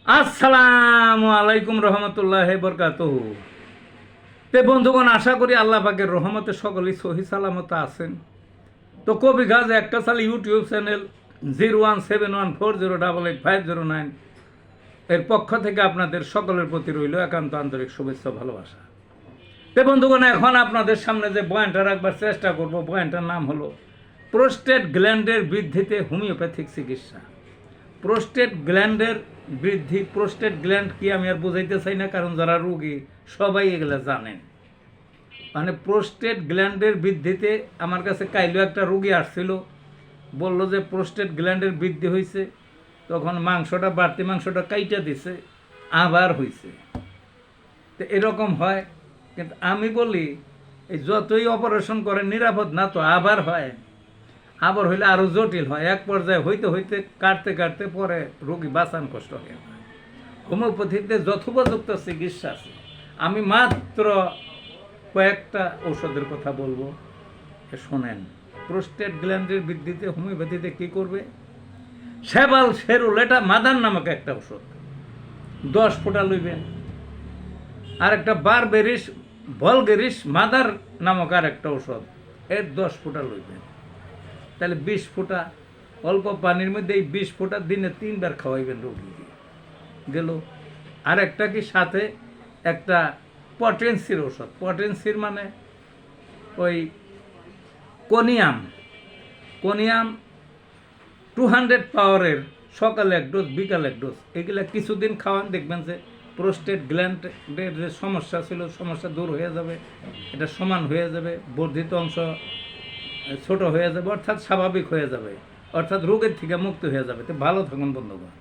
আসসালামু আলাইকুম রহমতুল্লাহ বরকাতুহু। তে বন্ধুগণ, আশা করি আল্লাহ পাকের রহমতে সকলেই সহি সালামত আছেন। তো কবি গাছ একটা সালে ইউটিউব চ্যানেল 017140885009 এর পক্ষ থেকে আপনাদের সকলের প্রতি রইল একান্ত আন্তরিক শুভেচ্ছা ভালোবাসা। তে বন্ধুগণ, এখন আপনাদের সামনে যে পয়েন্টটা রাখবার চেষ্টা করব, পয়েন্টটার নাম হলো প্রোস্টেট গ্ল্যান্ডের বৃদ্ধিতে হোমিওপ্যাথিক চিকিৎসা। প্রোস্টেট গ্ল্যান্ডের বৃদ্ধি, প্রোস্টেট গ্ল্যান্ড কি আমি আর বোঝাইতে চাই না, কারণ যারা রোগী সবাই এগুলো জানেন। মানে প্রোস্টেট গ্ল্যান্ডের বৃদ্ধিতে আমার কাছে কাইলো একটা রোগী আসছিল, বলল যে প্রোস্টেট গ্ল্যান্ডের বৃদ্ধি হয়েছে, তখন মাংসটা বাড়তি মাংসটা কাইটা দিছে, আবার হয়েছে। তো এরকম হয়, কিন্তু আমি বলি এই যতই অপারেশন করে নিরাপদ না, তো আবার হয়, আবার হইলে আরও জটিল হয়। এক পর্যায়ে হইতে হইতে কাটতে কাটতে পরে রোগী বাঁচান কষ্ট হয়ে যায়। হোমিওপ্যাথিতে যথোপযুক্ত চিকিৎসা আছে। আমি মাত্র কয়েকটা ঔষধের কথা বলবো, শোনেন। প্রোস্টেট গ্ল্যান্ডের বৃদ্ধিতে হোমিওপ্যাথিতে কি করবে? সেবাল শেরুল, এটা মাদার নামক একটা ওষুধ, 10 ফোঁটা লইবেন। আর একটা বারবেরিস ভলগেরিস মাদার নামক আর একটা ওষুধ, এর 10 ফোঁটা লইবেন। তাহলে 20 ফোঁটা, অল্প পানির মধ্যে এই 20 ফোঁটা দিনে 3 বার খাওয়াইবেন রোগীকে, গেল। আর একটা কি, সাথে একটা পটেন্সির ওষুধ। পটেন্সির মানে ওই কোনিয়াম, কোনিয়াম 200 পাওয়ারের, সকালে 1 ডোজ, বিকালে 1 ডোজ। এগুলা কিছুদিন খাওয়ান, দেখবেন যে প্রোস্টেট গ্ল্যান্ডের যে সমস্যা ছিল, সমস্যা দূর হয়ে যাবে, এটা সমান হয়ে যাবে, বর্ধিত অংশ ছোট হয়ে যাবে, অর্থাৎ স্বাভাবিক হয়ে যাবে, অর্থাৎ রোগের থেকে মুক্ত হয়ে যাবে। তো ভালো থাকুন বন্ধুগণ।